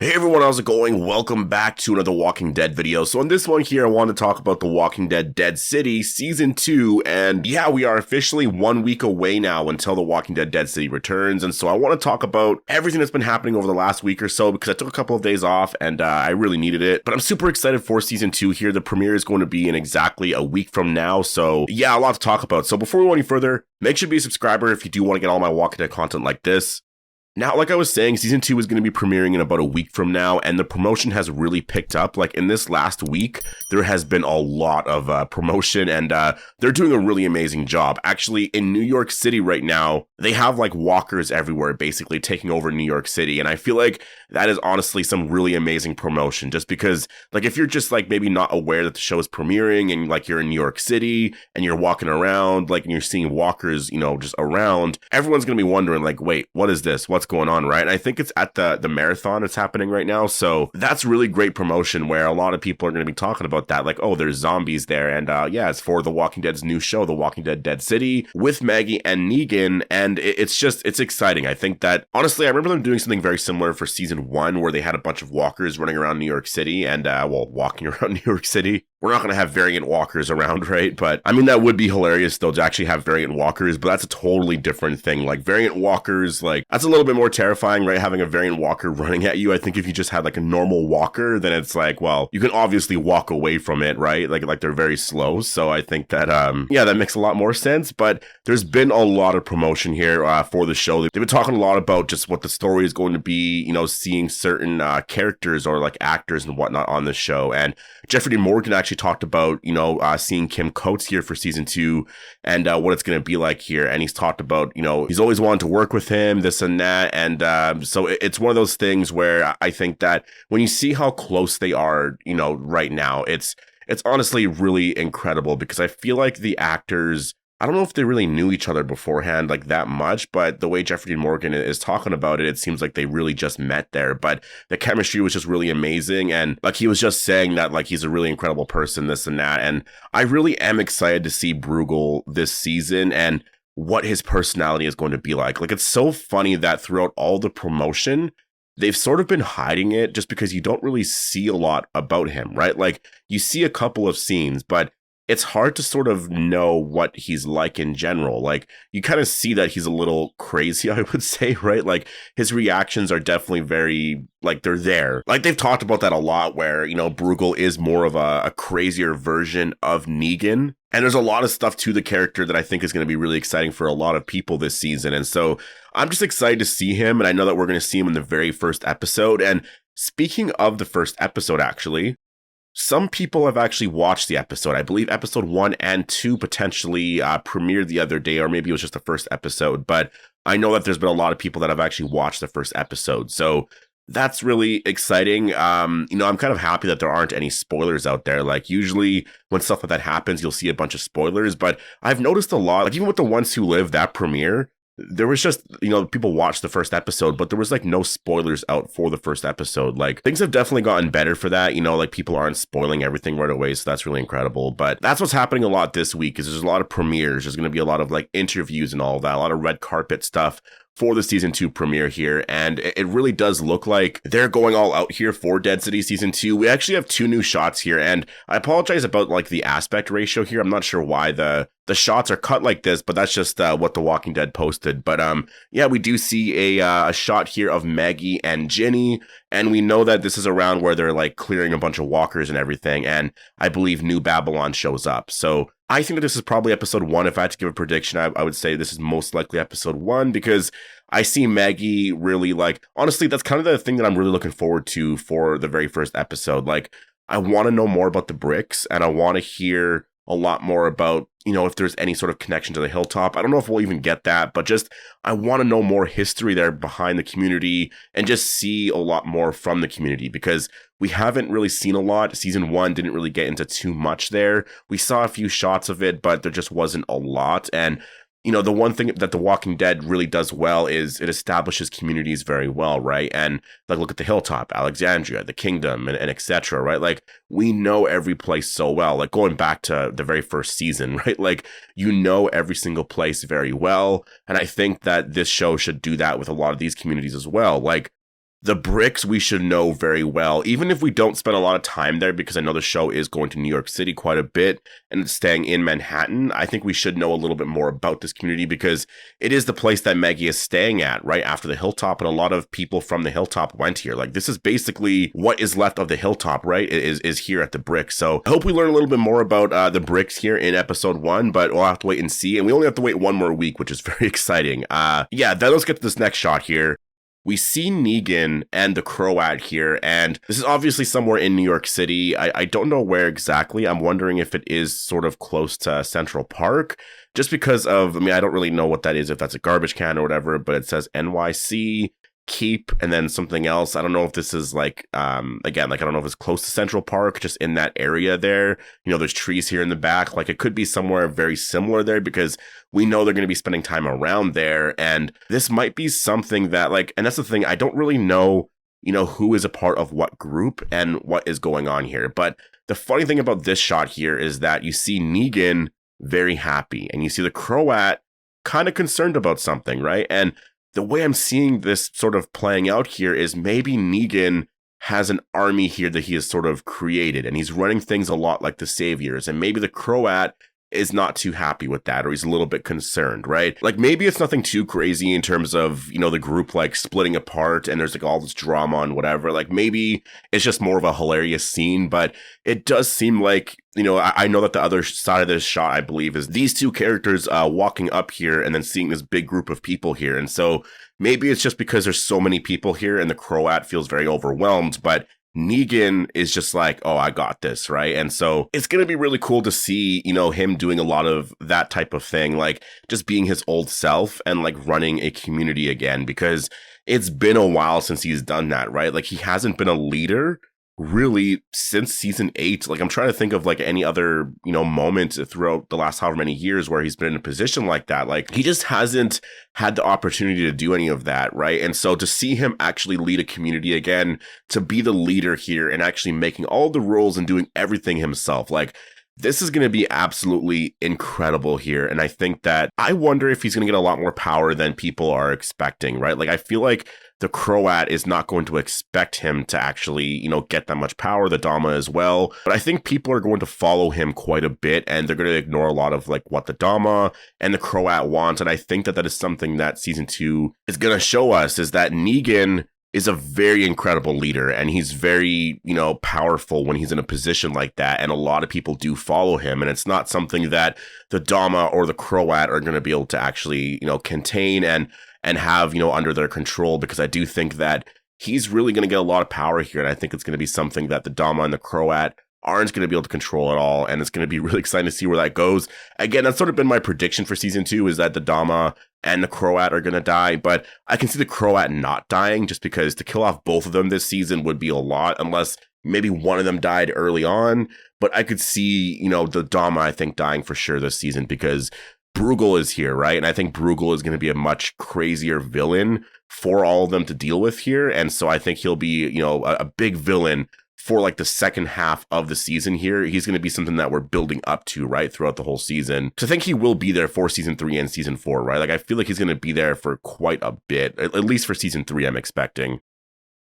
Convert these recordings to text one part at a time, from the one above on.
Hey everyone, how's it going? Welcome back to another Walking Dead video. So in this one here, I want to talk about The Walking Dead Dead City Season 2, and yeah, we are officially 1 week away now until The Walking Dead Dead City returns, and so I want to talk about everything that's been happening over the last week or so, because I took a couple of days off, and I really needed it, but I'm super excited for Season 2 here. The premiere is going to be in exactly a week from now, so yeah, a lot to talk about. So before we go any further, make sure to be a subscriber if you do want to get all my Walking Dead content like this. Now, like I was saying, Season 2 is going to be premiering in about a week from now, and the promotion has really picked up. Like, in this last week, there has been a lot of promotion, and they're doing a really amazing job. Actually, in New York City right now, they have, like, walkers everywhere, basically, taking over New York City, and I feel like that is honestly some really amazing promotion, just because, like, if you're just, like, maybe not aware that the show is premiering, and, like, you're in New York City, and you're walking around, like, and you're seeing walkers, you know, just around, everyone's going to be wondering, like, wait, what is this? What's going on, right? And I think it's at the marathon that's happening right now, so that's really great promotion where a lot of people are going to be talking about that, like, oh, there's zombies there, and yeah, it's for The Walking Dead's new show, The Walking Dead Dead City, with Maggie and Negan, and it's exciting. I think that, honestly, I remember them doing something very similar for Season 1, where they had a bunch of walkers running around New York City, and, well, walking around New York City. We're not going to have variant walkers around, right? But, I mean, that would be hilarious, though, to actually have variant walkers, but that's a totally different thing. Like, variant walkers, like, that's a little bit more terrifying, right? Having a variant walker running at you. I think if you just had, like, a normal walker, then it's like, well, you can obviously walk away from it, right? Like they're very slow. So I think that, yeah, that makes a lot more sense. But there's been a lot of promotion here for the show. They've been talking a lot about just what the story is going to be, you know, seeing certain characters or, like, actors and whatnot on the show. And Jeffrey Dean Morgan actually talked about, you know, seeing Kim Coates here for Season 2 and what it's going to be like here. And he's talked about, you know, he's always wanted to work with him, this and that. And so it's one of those things where I think that when you see how close they are, you know, right now, it's honestly really incredible, because I feel like the actors, I don't know if they really knew each other beforehand, like, that much, but the way Jeffrey Dean Morgan is talking about it, it seems like they really just met there, but the chemistry was just really amazing, and, like, he was just saying that, like, he's a really incredible person, this and that, and I really am excited to see Bruegel this season, and what his personality is going to be like. Like, it's so funny that throughout all the promotion, they've sort of been hiding it just because you don't really see a lot about him, right? Like, you see a couple of scenes, but it's hard to sort of know what he's like in general. Like, you kind of see that he's a little crazy, I would say, right? Like, his reactions are definitely very, like, they're there. Like, they've talked about that a lot, where, you know, Bruegel is more of a crazier version of Negan. And there's a lot of stuff to the character that I think is going to be really exciting for a lot of people this season. And so I'm just excited to see him. And I know that we're going to see him in the very first episode. And speaking of the first episode, actually, some people have actually watched the episode. I believe episode 1 and 2 potentially premiered the other day, or maybe it was just the first episode. But I know that there's been a lot of people that have actually watched the first episode. So that's really exciting. You know, I'm kind of happy that there aren't any spoilers out there. Like, usually when stuff like that happens, you'll see a bunch of spoilers. But I've noticed a lot, like, even with The Ones Who Live, that premiere, there was just, you know, people watched the first episode, but there was, like, no spoilers out for the first episode. Like, things have definitely gotten better for that. You know, like, people aren't spoiling everything right away, so that's really incredible. But that's what's happening a lot this week, is there's a lot of premieres. There's going to be a lot of, like, interviews and all of that, a lot of red carpet stuff for the Season 2 premiere here, and it really does look like they're going all out here for Dead City Season 2. We actually have 2 new shots here, and I apologize about, like, the aspect ratio here. I'm not sure why the shots are cut like this, but that's just what The Walking Dead posted. But yeah, we do see a shot here of Maggie and Ginny, and we know that this is around where they're, like, clearing a bunch of walkers and everything, and I believe New Babylon shows up. So I think that this is probably episode 1. If I had to give a prediction, I would say this is most likely episode 1, because I see Maggie really, like, honestly, that's kind of the thing that I'm really looking forward to for the very first episode. Like, I want to know more about the bricks, and I want to hear a lot more about, you know, if there's any sort of connection to the hilltop. I don't know if we'll even get that, but just, I want to know more history there behind the community and just see a lot more from the community, because we haven't really seen a lot. Season 1 didn't really get into too much there. We saw a few shots of it, but there just wasn't a lot. And, you know, the one thing that The Walking Dead really does well is it establishes communities very well, right? And, like, look at the Hilltop, Alexandria, the Kingdom, and etc., right? Like, we know every place so well. Like, going back to the very first season, right? Like, you know every single place very well. And I think that this show should do that with a lot of these communities as well. Like, The bricks we should know very well, even if we don't spend a lot of time there, because I know the show is going to New York City quite a bit and staying in Manhattan. I think we should know a little bit more about this community because it is the place that Maggie is staying at right after the Hilltop, and a lot of people from the Hilltop went here. Like, this is basically what is left of the Hilltop, right? Is here at the bricks. So I hope we learn a little bit more about the bricks here in episode 1, but we'll have to wait and see. And we only have to wait one more week, which is very exciting. Yeah, then let's get to this next shot here. We see Negan and the Croat here, and this is obviously somewhere in New York City. I don't know where exactly. I'm wondering if it is sort of close to Central Park, just because of, I mean, I don't really know what that is, if that's a garbage can or whatever, but it says NYC, Keep, and then something else. I don't know if this is like, again, like, I don't know if it's close to Central Park, just in that area there. You know, there's trees here in the back. Like, it could be somewhere very similar there because we know they're going to be spending time around there. And this might be something that, like, and that's the thing, I don't really know, you know, who is a part of what group and what is going on here. But the funny thing about this shot here is that you see Negan very happy and you see the Croat kind of concerned about something, right? And the way I'm seeing this sort of playing out here is maybe Negan has an army here that he has sort of created, and he's running things a lot like the Saviors, and maybe the Croat is not too happy with that, or he's a little bit concerned, right? Like, maybe it's nothing too crazy in terms of, you know, the group like splitting apart and there's like all this drama and whatever. Like, maybe it's just more of a hilarious scene, but it does seem like, you know, I know that the other side of this shot, I believe, is these two characters walking up here and then seeing this big group of people here. And so maybe it's just because there's so many people here and the Croat feels very overwhelmed, but Negan is just like, oh, I got this, right? And so it's going to be really cool to see, you know, him doing a lot of that type of thing, like just being his old self and like running a community again, because it's been a while since he's done that, right? Like, he hasn't been a leader really since season 8. Like, I'm trying to think of like any other, you know, moment throughout the last however many years where he's been in a position like that. Like, he just hasn't had the opportunity to do any of that, right? And so to see him actually lead a community again, to be the leader here and actually making all the rules and doing everything himself, like, this is going to be absolutely incredible here. And I think that, I wonder if he's going to get a lot more power than people are expecting, right? Like, I feel like the Croat is not going to expect him to actually, you know, get that much power, the Dama as well. But I think people are going to follow him quite a bit, and they're going to ignore a lot of like what the Dama and the Croat want. And I think that that is something that season 2 is going to show us, is that Negan is a very incredible leader, and he's very, you know, powerful when he's in a position like that, and a lot of people do follow him, and it's not something that the Dama or the Croat are going to be able to actually, you know, contain and have, you know, under their control, because I do think that he's really going to get a lot of power here, and I think it's going to be something that the Dama and the Croat aren't going to be able to control at all, and it's going to be really exciting to see where that goes. Again, that's sort of been my prediction for season 2, is that the Dama and the Croat are going to die, but I can see the Croat not dying, just because to kill off both of them this season would be a lot, unless maybe one of them died early on. But I could see, you know, the Dama, I think, dying for sure this season, because Bruegel is here, right? And I think Bruegel is going to be a much crazier villain for all of them to deal with here. And so I think he'll be, you know, a big villain for like the second half of the season here. He's going to be something that we're building up to, right, throughout the whole season. So I think he will be there for season 3 and season 4, right? Like, I feel like he's going to be there for quite a bit, at least for season 3, I'm expecting.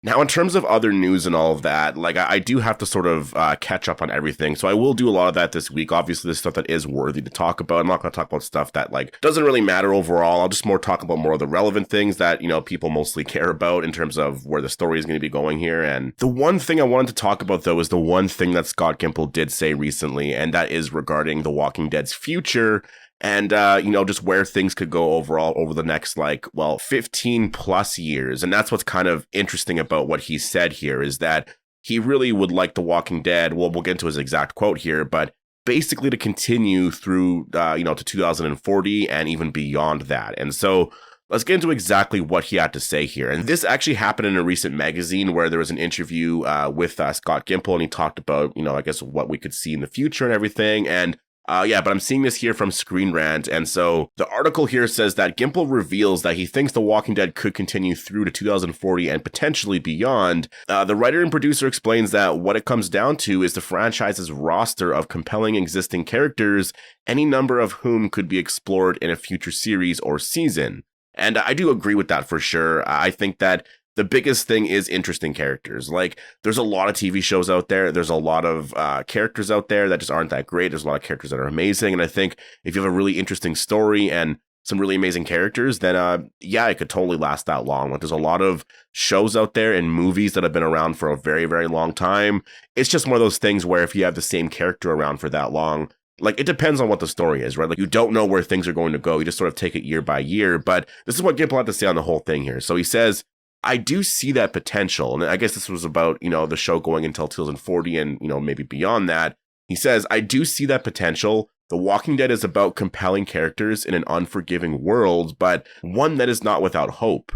Now, in terms of other news and all of that, like, I do have to sort of catch up on everything. So I will do a lot of that this week. Obviously, there's stuff that is worthy to talk about. I'm not going to talk about stuff that, like, doesn't really matter overall. I'll just more talk about more of the relevant things that, you know, people mostly care about in terms of where the story is going to be going here. And the one thing I wanted to talk about, though, is the one thing that Scott Gimple did say recently, and that is regarding The Walking Dead's future. And, you know, just where things could go overall over the next, like, well, 15 plus years. And that's what's kind of interesting about what he said here, is that he really would like The Walking Dead, well, we'll get into his exact quote here, but basically to continue through, you know, to 2040 and even beyond that. And so let's get into exactly what he had to say here. And this actually happened in a recent magazine where there was an interview with Scott Gimple, and he talked about, you know, I guess what we could see in the future and everything. And yeah, but I'm seeing this here from Screen Rant. And so the article here says that Gimple reveals that he thinks The Walking Dead could continue through to 2040 and potentially beyond. The writer and producer explains that what it comes down to is the franchise's roster of compelling existing characters, any number of whom could be explored in a future series or season. And I do agree with that for sure. I think that the biggest thing is interesting characters. Like, there's a lot of TV shows out there. There's a lot of characters out there that just aren't that great. There's a lot of characters that are amazing. And I think if you have a really interesting story and some really amazing characters, then yeah, it could totally last that long. Like, there's a lot of shows out there and movies that have been around for a very, very long time. It's just one of those things where if you have the same character around for that long, like, it depends on what the story is, right? Like, you don't know where things are going to go. You just sort of take it year by year. But this is what Gimple had to say on the whole thing here. So he says, I do see that potential. And I guess this was about, the show going until 2040 and, maybe beyond that. He says, I do see that potential. The Walking Dead is about compelling characters in an unforgiving world, but one that is not without hope.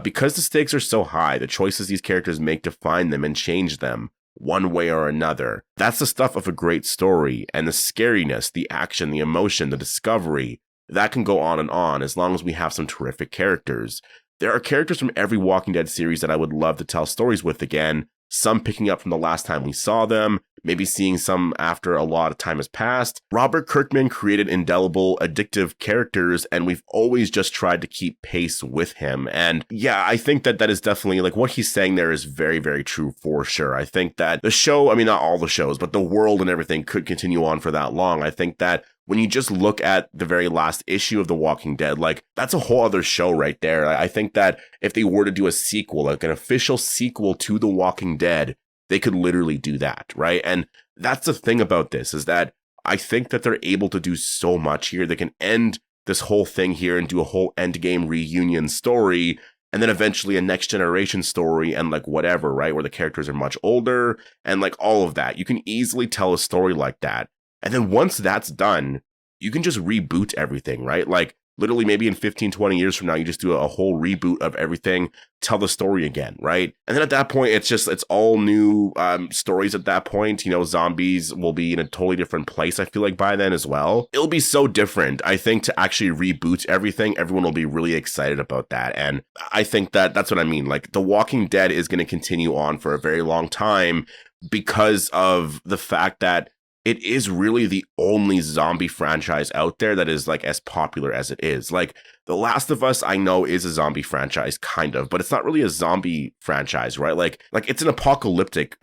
Because the stakes are so high, the choices these characters make define them and change them one way or another. That's the stuff of a great story, and the scariness, the action, the emotion, the discovery, that can go on as long as we have some terrific characters. There are characters from every Walking Dead series that I would love to tell stories with again, some picking up from the last time we saw them, maybe seeing some after a lot of time has passed. Robert Kirkman created indelible, addictive characters, and we've always just tried to keep pace with him. And yeah, I think that is definitely, like, what he's saying there is very, very true for sure. I think that the show, I mean, not all the shows, but the world and everything could continue on for that long. I think that when you just look at the very last issue of The Walking Dead, like, that's a whole other show right there. I think that if they were to do a sequel, like an official sequel to The Walking Dead, they could literally do that, right? And that's the thing about this, is that I think that they're able to do so much here. They can end this whole thing here and do a whole endgame reunion story, and then eventually a next generation story and like whatever, right? Where the characters are much older and like all of that. You can easily tell a story like that. And then once that's done, you can just reboot everything, right? Like, literally maybe in 15, 20 years from now, you just do a whole reboot of everything, tell the story again, right? And then at that point, it's all new stories at that point. Zombies will be in a totally different place, I feel like, by then as well. It'll be so different. I think to actually reboot everything, everyone will be really excited about that. And I think that's what I mean. Like, The Walking Dead is going to continue on for a very long time because of the fact that it is really the only zombie franchise out there that is like as popular as it is. Like, The Last of Us, I know, is a zombie franchise, kind of, but it's not really a zombie franchise, right? Like it's an apocalyptic,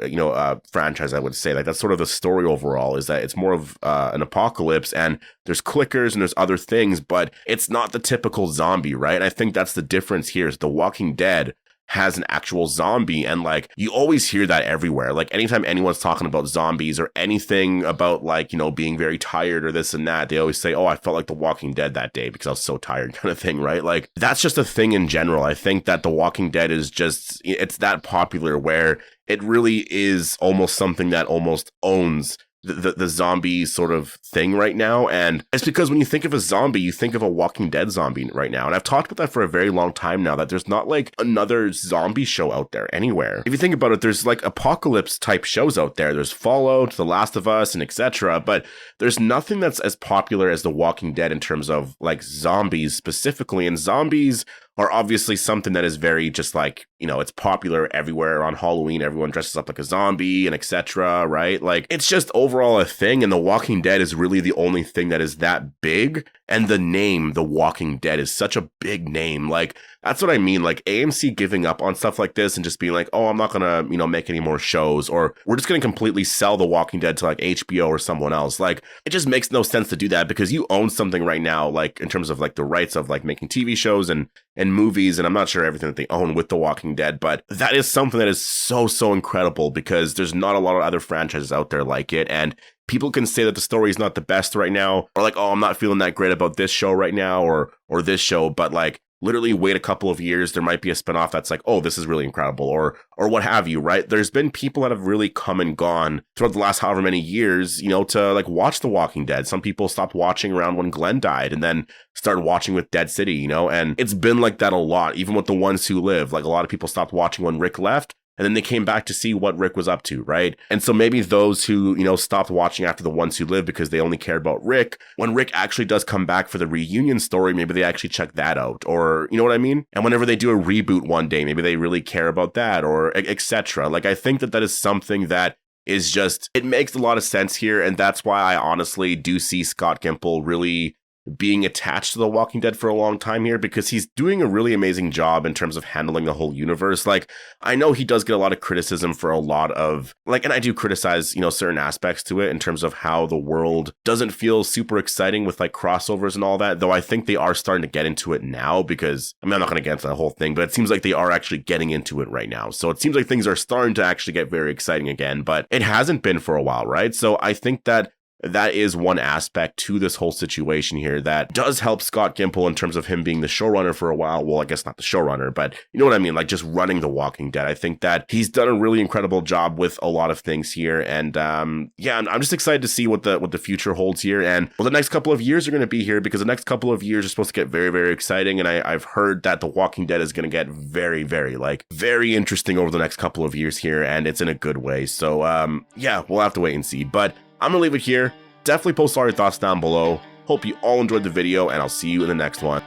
franchise, I would say. Like, that's sort of the story overall, is that it's more of an apocalypse, and there's clickers and there's other things, but it's not the typical zombie, right? And I think that's the difference here, is The Walking Dead has an actual zombie, and like, you always hear that everywhere. Like, anytime anyone's talking about zombies or anything about, like, being very tired or this and that, they always say, oh, I felt like The Walking Dead that day because I was so tired, kind of thing, right? Like, that's just a thing in general. I think that The Walking Dead is just, it's that popular where it really is almost something that almost owns the zombie sort of thing right now. And it's because when you think of a zombie, you think of a Walking Dead zombie right now. And I've talked about that for a very long time now, that there's not like another zombie show out there anywhere. If you think about it, there's like apocalypse type shows out there. There's Fallout, The Last of Us, and etc. But there's nothing that's as popular as The Walking Dead in terms of like zombies specifically. And zombies are obviously something that is very just like, it's popular everywhere. On Halloween, everyone dresses up like a zombie and etc., right? Like, it's just overall a thing, and The Walking Dead is really the only thing that is that big. And the name The Walking Dead is such a big name. Like, that's what I mean. Like, AMC giving up on stuff like this and just being like, oh, I'm not gonna, make any more shows, or we're just gonna completely sell The Walking Dead to like HBO or someone else. Like, it just makes no sense to do that, because you own something right now, like in terms of like the rights of like making TV shows and movies, and I'm not sure everything that they own with The Walking Dead, but that is something that is so incredible, because there's not a lot of other franchises out there like it. And people can say that the story is not the best right now, or like, oh, I'm not feeling that great about this show right now, or this show, but like, literally wait a couple of years, there might be a spinoff that's like, oh, this is really incredible, or what have you, right? There's been people that have really come and gone throughout the last however many years, to like watch The Walking Dead. Some people stopped watching around when Glenn died and then started watching with Dead City, and it's been like that a lot, even with The Ones Who Live. Like, a lot of people stopped watching when Rick left, and then they came back to see what Rick was up to, right? And so maybe those who, stopped watching after The Ones Who Live because they only cared about Rick, when Rick actually does come back for the reunion story, maybe they actually check that out, or, you know what I mean? And whenever they do a reboot one day, maybe they really care about that, or etc. Like, I think that is something that is just, it makes a lot of sense here, and that's why I honestly do see Scott Gimple really being attached to The Walking Dead for a long time here, because he's doing a really amazing job in terms of handling the whole universe. Like, I know he does get a lot of criticism for a lot of, like, and I do criticize, certain aspects to it in terms of how the world doesn't feel super exciting with, like, crossovers and all that, though I think they are starting to get into it now because, I mean, I'm not going to get into the whole thing, but it seems like they are actually getting into it right now. So it seems like things are starting to actually get very exciting again, but it hasn't been for a while, right? So I think that is one aspect to this whole situation here that does help Scott Gimple in terms of him being the showrunner for a while. Well, I guess not the showrunner, but you know what I mean? Like, just running The Walking Dead. I think that he's done a really incredible job with a lot of things here. And yeah, I'm just excited to see what the future holds here. And well, the next couple of years are going to be here, because the next couple of years are supposed to get very, very exciting. And I've heard that The Walking Dead is going to get very, very, like, very interesting over the next couple of years here. And it's in a good way. So yeah, we'll have to wait and see. But I'm going to leave it here. Definitely post all your thoughts down below. Hope you all enjoyed the video, and I'll see you in the next one.